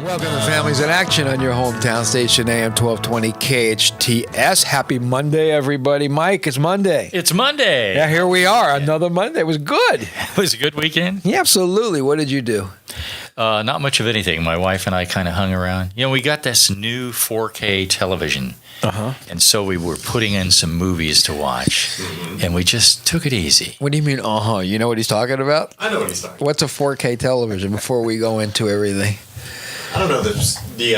Welcome to Families in Action on your hometown station, AM 1220 KHTS. Happy Monday, everybody. Mike, it's Monday. It's Monday. Yeah, here we are. Another Monday. It was good. It was a good weekend. Yeah, absolutely. What did you do? Not much of anything. My wife and I kind of hung around. You know, we got this new 4K television. And so we were putting in some movies to watch, and we just took it easy. What do you mean, You know what he's talking about? I know what he's talking about. What's a 4K television before we go into everything? I don't know the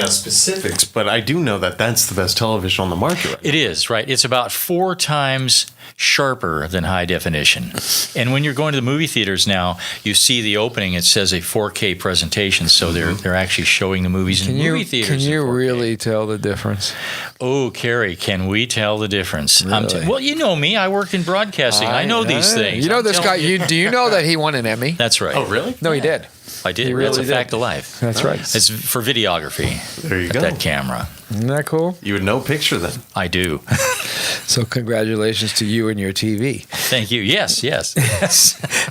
specifics, but I do know that that's the best television on the market right now. It is, right? It's about 4 times sharper than high definition. And when you're going to the movie theaters now, you see the opening, it says a 4K presentation, so they're actually showing the movies in movie theaters. Can you in 4K. really tell the difference? Oh, Cary, can we tell the difference? Really? Well, you know me. I worked in broadcasting. I know these things. You know I'm this guy. telling Do you know that he won an Emmy? That's right. Oh, really? No, he did. I did. He really That's a did. fact of life. That's right. It's for videography. There you go. That camera. Isn't that cool? You would know picture then. I do. So congratulations to you and your TV. Thank you. Yes.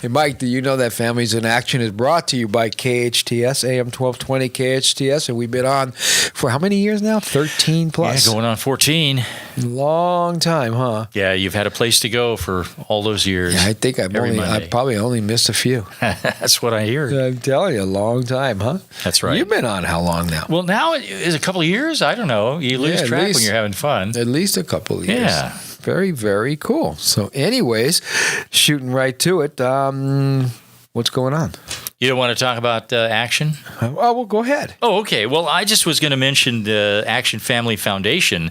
Hey, Mike, do you know that Families in Action is brought to you by KHTS, AM 1220 KHTS, and we've been on for how many years now? 13 plus. Yeah, going on 14. Long time, huh? Yeah, you've had a place to go for all those years. Yeah, I think I Monday. probably only missed a few. That's what I hear. I'm telling you, a long time, huh? That's right. You've been on how long now? Well, now it is a couple of years. I don't know. You lose at track least- when you're having fun. At least a couple of years. Yeah. Very, very cool. So anyways, shooting right to it, what's going on? You don't want to talk about action? Oh, well, go ahead. Oh, okay. Well, I just was going to mention the Action Family Foundation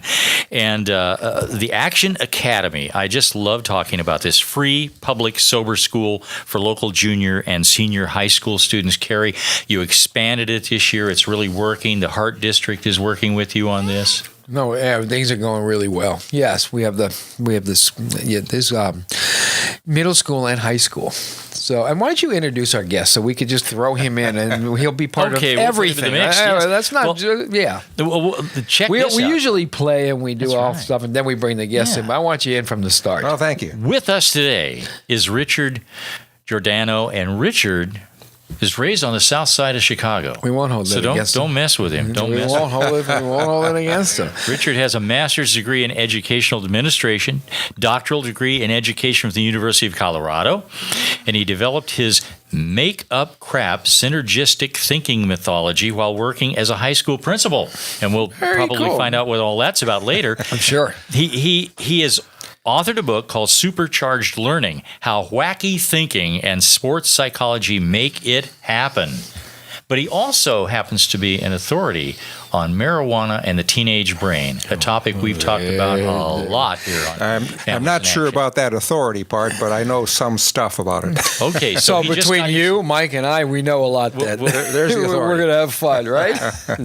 and the Action Academy. I just love talking about this free public sober school for local junior and senior high school students. Cary, you expanded it this year. It's really working. The Heart District is working with you on this. No, yeah, things are going really well. Yes, we have this middle school and high school. So, and why don't you introduce our guest so we could just throw him in and he'll be part Okay, of we'll everything. put him in the mix, yes. That's not, yeah. Well, check We this out. usually play and we do That's all right. stuff, and then we bring the guests in. But I want you in from the start. Oh, thank you. With us today is Richard Giordano, and Richard is raised on the south side of Chicago. We won't hold so it against don't him. mess with him. Don't we mess won't hold it. We won't hold it against him. Richard has a master's degree in educational administration, doctoral degree in education from the University of Colorado, and he developed his make up crap synergistic thinking methodology while working as a high school principal. And we'll probably cool. find out what all that's about later. I'm sure. He is authored a book called Supercharge Learning: How Wacky Thinking and Sports Psychology Make It Happen. But he also happens to be an authority on marijuana and the teenage brain, a topic we've talked about a lot here on I'm not sure about that authority part, but I know some stuff about it. Okay, So he just between got you, Mike, and I, we know a lot. That there's the we're authority. going to have fun, right?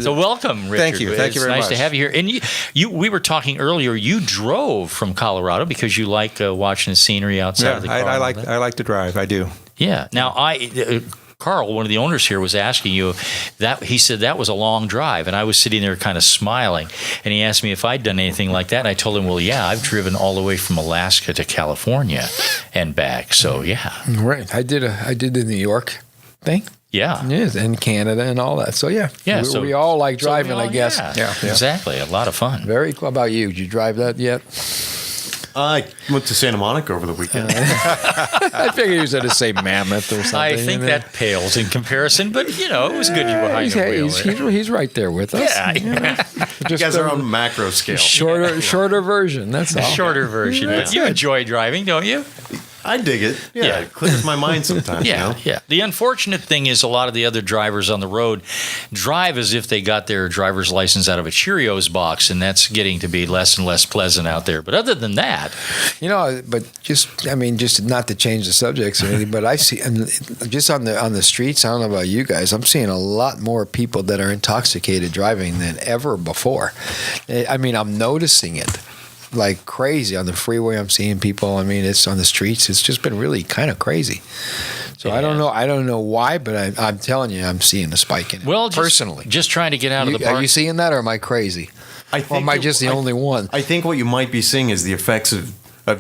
So welcome, Richard. Thank you. Thank you very It's nice much. to have you here. And we were talking earlier. You drove from Colorado because you like watching the scenery outside of the car. I like to drive. I do. Yeah. Now Carl, one of the owners here, was asking you that. He said that was a long drive, and I was sitting there kind of smiling. And he asked me if I'd done anything like that, and I told him, "Well, yeah, I've driven all the way from Alaska to California and back." So yeah, Right. I did the New York thing. yeah. Yes, and Canada and all that. So yeah, Yeah, we all like so we driving, I all- guess. Yeah. Exactly. A lot of fun. Very cool. How about you? Did you drive that yet? I went to Santa Monica over the weekend. I figured he was at the same Mammoth or something. I think that pales in comparison, but it was good you were behind the wheel. He's right there with us. Yeah. You Just guys are a on macro scale. shorter version. That's all. Shorter version. That's But you it. enjoy driving, don't you? I dig it. Yeah, it clears my mind sometimes. Yeah, You know? yeah. The unfortunate thing is a lot of the other drivers on the road drive as if they got their driver's license out of a Cheerios box, and that's getting to be less and less pleasant out there. But other than that, But just not to change the subjects or anything, but I see, and just on the streets, I don't know about you guys, I'm seeing a lot more people that are intoxicated driving than ever before. I mean, I'm noticing it like crazy on the freeway. I'm seeing people. I mean, it's on the streets. It's just been really kind of crazy. So I don't know why, but I'm telling you, I'm seeing a spike in it. well, personally, just trying to get out of the park. are you seeing that, or am I crazy? Or am I just the only one? I think what you might be seeing is the effects of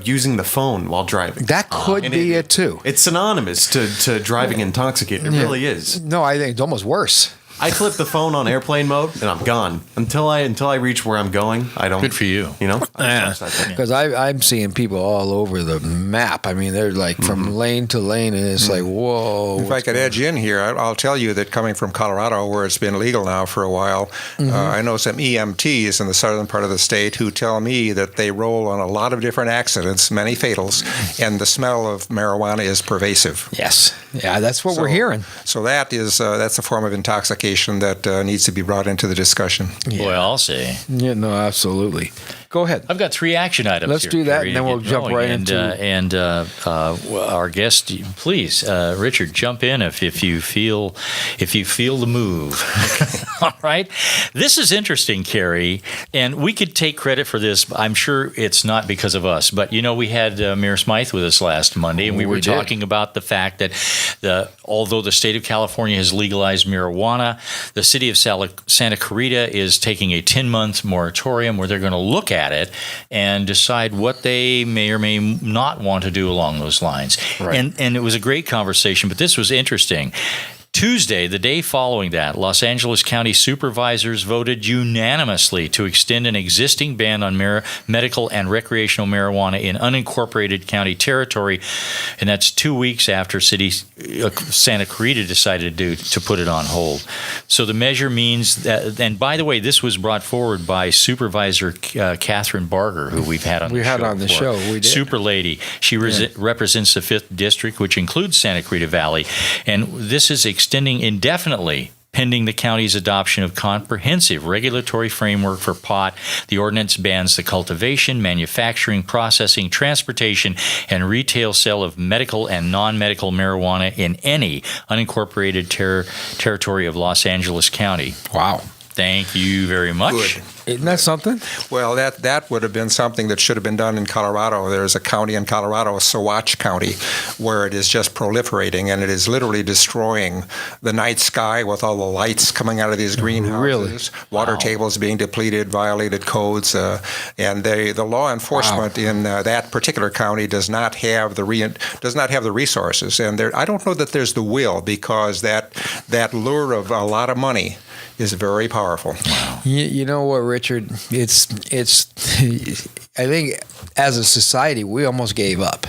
using the phone while driving. That could be it too. It's synonymous to driving intoxicated. It really is. No, I think it's almost worse. I flip the phone on airplane mode and I'm gone until I reach where I'm going. I don't. Good for you. You know. Because I'm seeing people all over the map. I mean, they're like from lane to lane, and it's like, whoa. If I could edge in here, I'll tell you that coming from Colorado, where it's been legal now for a while, I know some EMTs in the southern part of the state who tell me that they roll on a lot of different accidents, many fatals, and the smell of marijuana is pervasive. Yes. Yeah, that's what we're hearing. So that's a form of intoxication that needs to be brought into the discussion. Boy, I'll say. Yeah, no, absolutely. Go ahead. I've got 3 action items. Let's here, do that, Cary, and then to we'll get jump going. right into our guest. Please, Richard, jump in if you feel the move. All right. This is interesting, Cary, and we could take credit for this. I'm sure it's not because of us, but we had Mayor Smythe with us last Monday, and we were talking about the fact that although the state of California has legalized marijuana, the city of Santa Clarita is taking a 10-month moratorium where they're going to look at it and decide what they may or may not want to do along those lines. Right. And it was a great conversation, but this was interesting. Tuesday, the day following that, Los Angeles County supervisors voted unanimously to extend an existing ban on medical and recreational marijuana in unincorporated county territory, and that's 2 weeks after Santa Clarita decided to put it on hold. So the measure means that, and by the way, this was brought forward by Supervisor Catherine Barger, who we've had on the show. We did. Super lady. She represents the 5th District, which includes Santa Clarita Valley, and this is extending indefinitely pending the county's adoption of comprehensive regulatory framework for pot. The ordinance bans the cultivation, manufacturing, processing, transportation, and retail sale of medical and non-medical marijuana in any unincorporated territory of Los Angeles County. Wow. Thank you very much. Good. Isn't that something? Well, that would have been something that should have been done in Colorado. There's a county in Colorado, Saguache County, where it is just proliferating, and it is literally destroying the night sky with all the lights coming out of these greenhouses. Really? Water tables being depleted, violated codes, and the law enforcement in that particular county does not have the resources, and I don't know that there's the will, because that lure of a lot of money is very powerful. Wow. You know what, Richard? It's. I think as a society, we almost gave up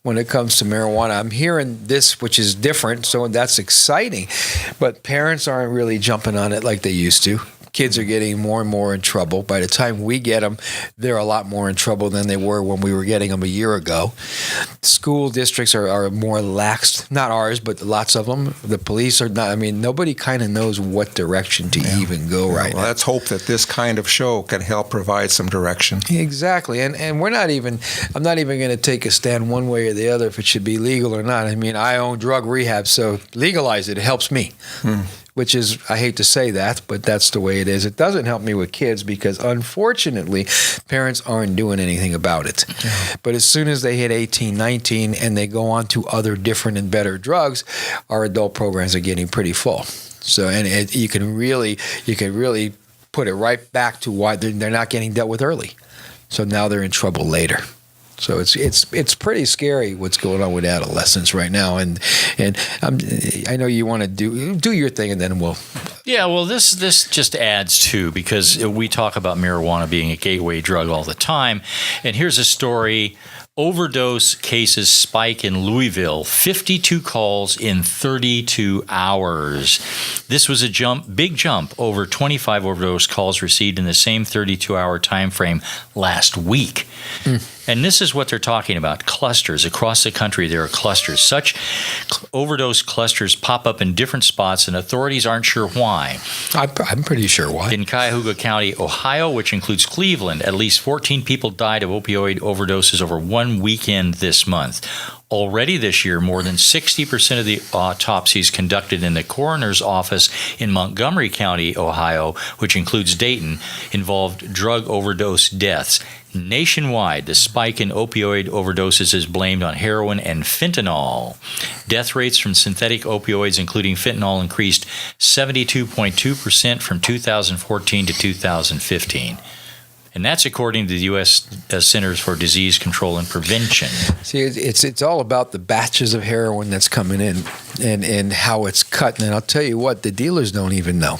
when it comes to marijuana. I'm hearing this, which is different, so that's exciting. But parents aren't really jumping on it like they used to. Kids are getting more and more in trouble. By the time we get them, they're a lot more in trouble than they were when we were getting them a year ago. School districts are more lax. Not ours, but lots of them. The police are not. I mean, nobody kind of knows what direction to even go right now. Let's hope that this kind of show can help provide some direction. Exactly. And we're not even, I'm not even going to take a stand one way or the other if it should be legal or not. I mean, I own drug rehab, so legalize it. It helps me. Which is, I hate to say that, but that's the way it is. It doesn't help me with kids because, unfortunately, parents aren't doing anything about it. Yeah. But as soon as they hit 18, 19, and they go on to other different and better drugs, our adult programs are getting pretty full. So, and you can really put it right back to why they're not getting dealt with early. So now they're in trouble later. So it's pretty scary what's going on with adolescents right now, and I know you want to do your thing, and then we'll. Yeah, well, this just adds to, because we talk about marijuana being a gateway drug all the time, and here's a story. Overdose cases spike in Louisville, 52 calls in 32 hours. This was a big jump over 25 overdose calls received in the same 32-hour time frame last week. And this is what they're talking about, clusters. Across the country, there are clusters. Such overdose clusters pop up in different spots, and authorities aren't sure why. I'm pretty sure why. In Cuyahoga County, Ohio, which includes Cleveland, at least 14 people died of opioid overdoses over one weekend this month. Already this year, more than 60% of the autopsies conducted in the coroner's office in Montgomery County, Ohio, which includes Dayton, involved drug overdose deaths. Nationwide, the spike in opioid overdoses is blamed on heroin and fentanyl. Death rates from synthetic opioids, including fentanyl, increased 72.2% from 2014 to 2015. And that's according to the U.S. Centers for Disease Control and Prevention. See, it's all about the batches of heroin that's coming in. and how it's cut. And I'll tell you what, the dealers don't even know.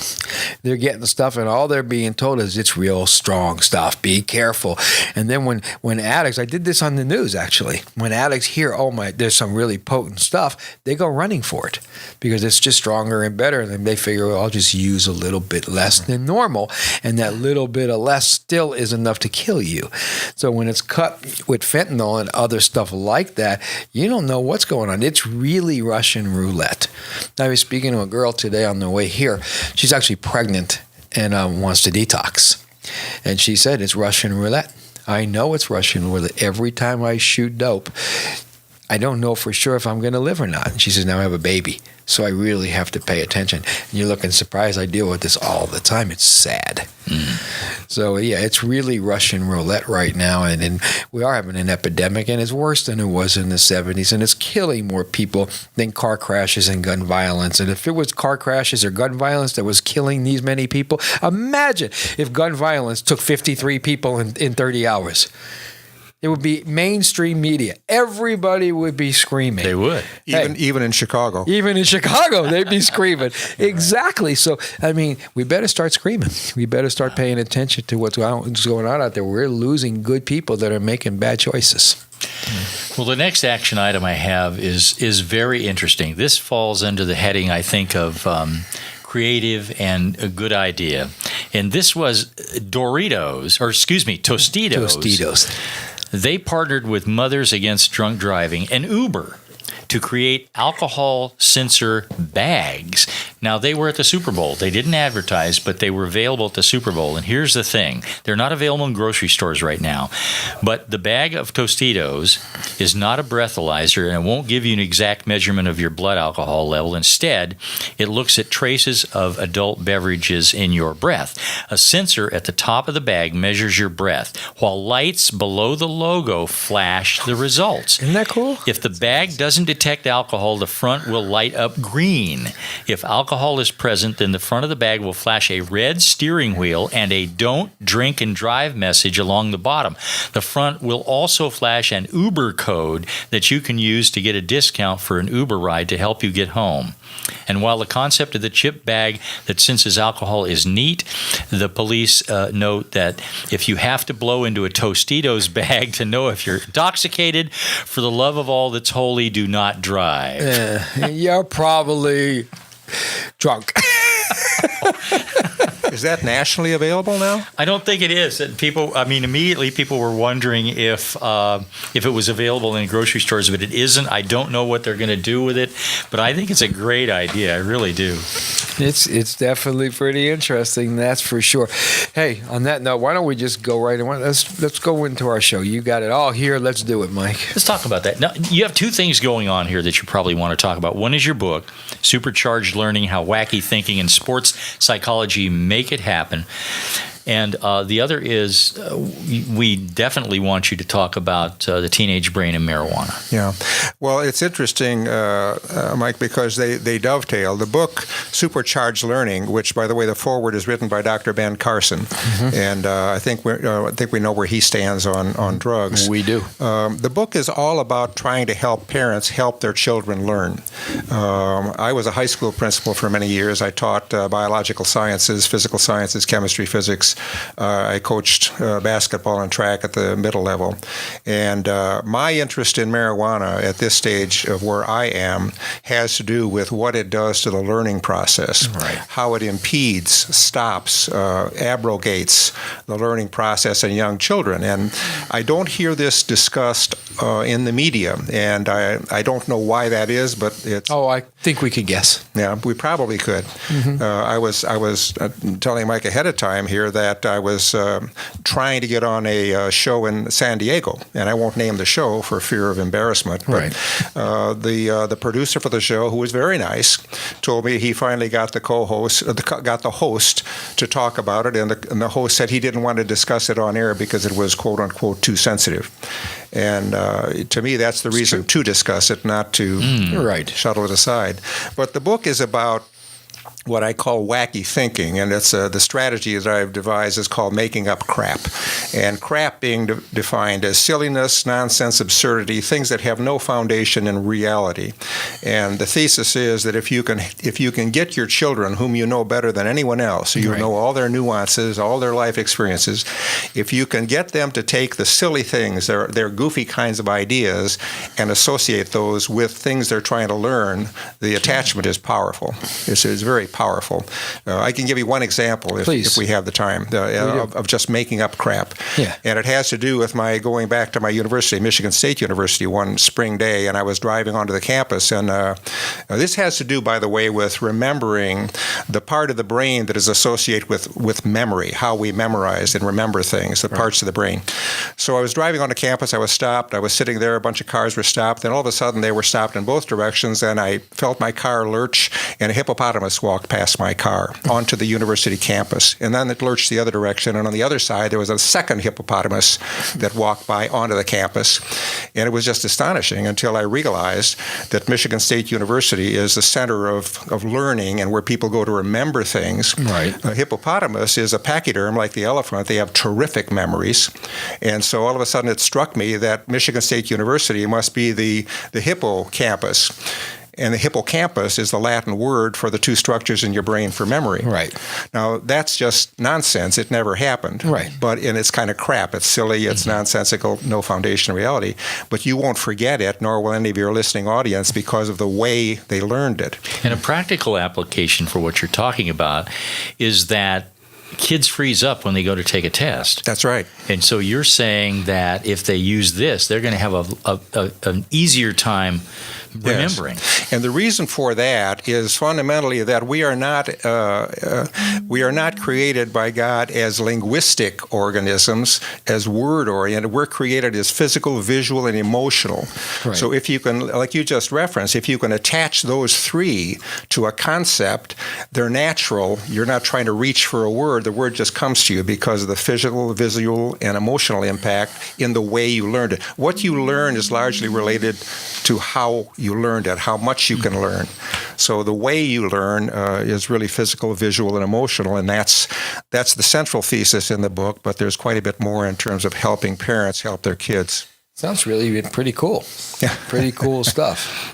They're getting stuff, and all they're being told is it's real strong stuff. Be careful. And then when addicts, I did this on the news actually, when addicts hear, oh my, there's some really potent stuff, they go running for it because it's just stronger and better. And then they figure, well, I'll just use a little bit less than normal. And that little bit of less still is enough to kill you. So when it's cut with fentanyl and other stuff like that, you don't know what's going on. It's really Russian roulette. I was speaking to a girl today on the way here. She's actually pregnant and wants to detox. And she said, it's Russian roulette. I know it's Russian roulette. Every time I shoot dope, I don't know for sure if I'm going to live or not. And she says, now I have a baby, so I really have to pay attention. And you're looking surprised. I deal with this all the time. It's sad. So, yeah, it's really Russian roulette right now. And we are having an epidemic, and it's worse than it was in the 70s. And it's killing more people than car crashes and gun violence. And if it was car crashes or gun violence that was killing these many people, imagine if gun violence took 53 people in 30 hours. It would be mainstream media. Everybody would be screaming. They would. Even in Chicago. Even in Chicago, they'd be screaming. Exactly. So, I mean, we better start screaming. We better start paying attention to what's going on out there. We're losing good people that are making bad choices. Well, the next action item I have is very interesting. This falls under the heading, I think, of creative and a good idea. And this was Tostitos. Tostitos. They partnered with Mothers Against Drunk Driving and Uber to create alcohol sensor bags. Now, they were at the Super Bowl. They didn't advertise, but they were available at the Super Bowl. And here's the thing. They're not available in grocery stores right now. But the bag of Tostitos is not a breathalyzer, and it won't give you an exact measurement of your blood alcohol level. Instead, it looks at traces of adult beverages in your breath. A sensor at the top of the bag measures your breath, while lights below the logo flash the results. Isn't that cool? If the bag doesn't detect alcohol, the front will light up green. If alcohol is present, then the front of the bag will flash a red steering wheel and a don't drink and drive message along the bottom. The front will also flash an Uber code that you can use to get a discount for an Uber ride to help you get home. And while the concept of the chip bag that senses alcohol is neat, the police note that if you have to blow into a Tostitos bag to know if you're intoxicated, for the love of all that's holy, do not drive. You're probably drunk. Is that nationally available now? I don't think it is. And immediately people were wondering if it was available in grocery stores, but it isn't. I don't know what they're going to do with it, but I think it's a great idea. I really do. It's definitely pretty interesting, that's for sure. Hey, on that note, why don't we just go right in? Let's go into our show. You got it all here. Let's do it, Mike. Let's talk about that. Now, you have two things going on here that you probably want to talk about. One is your book, Supercharge Learning, How Wacky Thinking and Sports Psychology Make It Happen. And the other is we definitely want you to talk about the teenage brain and marijuana. Yeah. Well, it's interesting, Mike, because they dovetail. The book, Supercharge Learning, which, by the way, the foreword is written by Dr. Ben Carson. Mm-hmm. And I think we know where he stands on drugs. We do. The book is all about trying to help parents help their children learn. I was a high school principal for many years. I taught biological sciences, physical sciences, chemistry, physics. I coached basketball and track at the middle level. And my interest in marijuana at this stage of where I am has to do with what it does to the learning process, right. How it impedes, stops, abrogates the learning process in young children. And I don't hear this discussed in the media, and I don't know why that is, but it's... Oh, I think we could guess. Yeah, we probably could. Mm-hmm. I was telling Mike ahead of time here that I was trying to get on a show in San Diego, and I won't name the show for fear of embarrassment. But, right. The producer for the show, who was very nice, told me he finally got the host to talk about it, and the host said he didn't want to discuss it on air because it was quote unquote too sensitive. And to me, that's the reason to discuss it, not to shuttle it aside. But the book is about what I call wacky thinking, and it's the strategy that I've devised is called making up crap. And crap being defined as silliness, nonsense, absurdity, things that have no foundation in reality. And the thesis is that if you can get your children, whom you know better than anyone else, so you know all their nuances, all their life experiences, if you can get them to take the silly things, their goofy kinds of ideas, and associate those with things they're trying to learn, the attachment is powerful. It's very powerful. I can give you one example if we have the time of just making up crap. Yeah. And it has to do with my going back to my university, Michigan State University, one spring day, and I was driving onto the campus. And this has to do, by the way, with remembering the part of the brain that is associated with memory, how we memorize and remember things, the parts of the brain. So I was driving onto campus. I was stopped. I was sitting there. A bunch of cars were stopped. Then all of a sudden, they were stopped in both directions, and I felt my car lurch, and a hippopotamus walked past my car onto the university campus. And then it lurched the other direction, and on the other side, there was a second hippopotamus that walked by onto the campus. And it was just astonishing until I realized that Michigan State University is the center of learning and where people go to remember things. Right. A hippopotamus is a pachyderm like the elephant. They have terrific memories. And so all of a sudden it struck me that Michigan State University must be the hippocampus. And the hippocampus is the Latin word for the two structures in your brain for memory. Right. Now, that's just nonsense. It never happened. Right. And it's kind of crap. It's silly. It's nonsensical. No foundation in reality. But you won't forget it, nor will any of your listening audience, because of the way they learned it. And a practical application for what you're talking about is that kids freeze up when they go to take a test. That's right. And so you're saying that if they use this, they're going to have an easier time remembering. Yes. And the reason for that is fundamentally that we are not created by God as linguistic organisms, as word-oriented. We're created as physical, visual, and emotional. Right. So if you can, like you just referenced, if you can attach those three to a concept, they're natural. You're not trying to reach for a word. The word just comes to you because of the physical, visual, and emotional impact in the way you learned it. What you learn is largely related to how you learned it, how much you can learn. So the way you learn is really physical, visual, and emotional, and that's the central thesis in the book, but there's quite a bit more in terms of helping parents help their kids. Sounds really pretty cool. Yeah. Pretty cool stuff.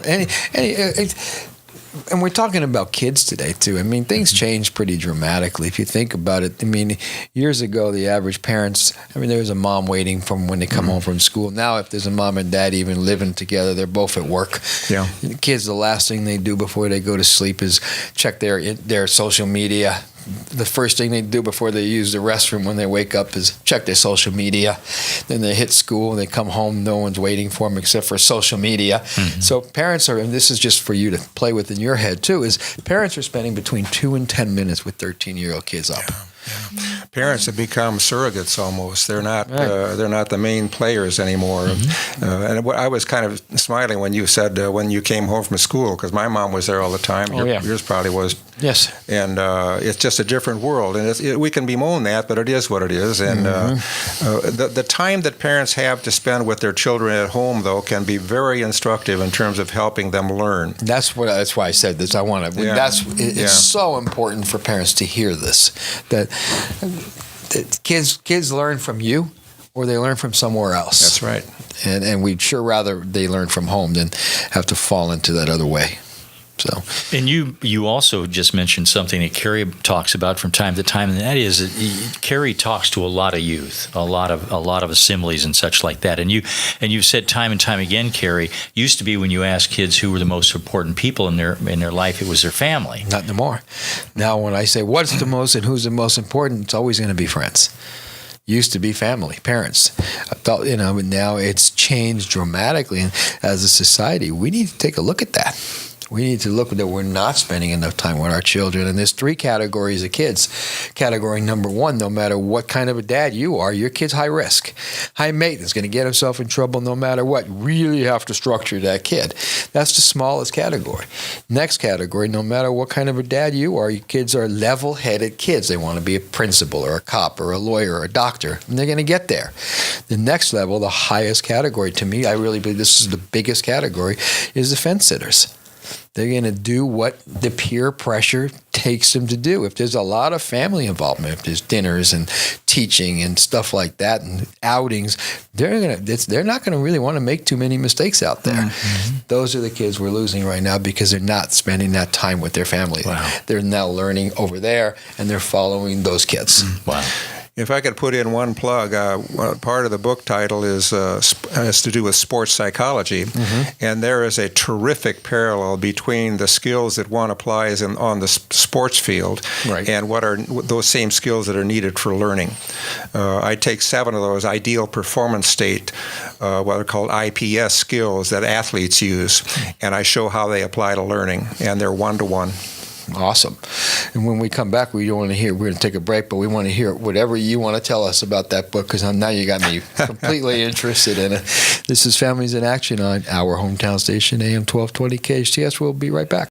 And we're talking about kids today, too. I mean, things change pretty dramatically if you think about it. I mean, years ago, the average parents, there was a mom waiting from when they come home from school. Now, if there's a mom and dad even living together, they're both at work. Yeah. The kids, the last thing they do before they go to sleep is check their social media. The first thing they do before they use the restroom when they wake up is check their social media. Then they hit school and they come home. No one's waiting for them except for social media. Mm-hmm. So parents are, and this is just for you to play with in your head too, is parents are spending between 2 and 10 minutes with 13-year-old kids up. Yeah. Parents have become surrogates almost. They're not the main players anymore. Mm-hmm. And I was kind of smiling when you said when you came home from school, because my mom was there all the time. Yours probably was. Yes. And it's just a different world. And we can bemoan that, but it is what it is. And the time that parents have to spend with their children at home, though, can be very instructive in terms of helping them learn. That's why I said this. It's so important for parents to hear this, that kids learn from you or they learn from somewhere else. That's right. And we'd sure rather they learn from home than have to fall into that other way. So, and you also just mentioned something that Cary talks about from time to time, and that is that Cary talks to a lot of youth, a lot of assemblies and such like that. And you've said time and time again, Cary, used to be when you asked kids who were the most important people in their life, it was their family. Not anymore. Now, when I say what's the most and who's the most important, it's always going to be friends. Used to be family, parents. But now it's changed dramatically. And as a society, we need to take a look at that. We need to look that we're not spending enough time with our children. And there's 3 categories of kids. Category number 1, no matter what kind of a dad you are, your kid's high risk, high maintenance, going to get himself in trouble no matter what. Really have to structure that kid. That's the smallest category. Next category, no matter what kind of a dad you are, your kids are level-headed kids. They want to be a principal or a cop or a lawyer or a doctor, and they're going to get there. The next level, the highest category, to me, I really believe this is the biggest category, is the fence sitters. They're going to do what the peer pressure takes them to do. If there's a lot of family involvement, if there's dinners and teaching and stuff like that and outings, they're not going to really want to make too many mistakes out there. Mm-hmm. Those are the kids we're losing right now because they're not spending that time with their family. Wow. They're now learning over there and they're following those kids. Wow. If I could put in one plug, part of the book title has to do with sports psychology, and there is a terrific parallel between the skills that one applies on the sports field and what are those same skills that are needed for learning. I take 7 of those ideal performance state, what are called IPS skills that athletes use, and I show how they apply to learning, and they're one-to-one. Awesome. And when we come back, we don't want to hear, we're going to take a break, but we want to hear whatever you want to tell us about that book, because now you got me completely interested in it. This is Families in Action on our hometown station, AM 1220 KHTS. We'll be right back.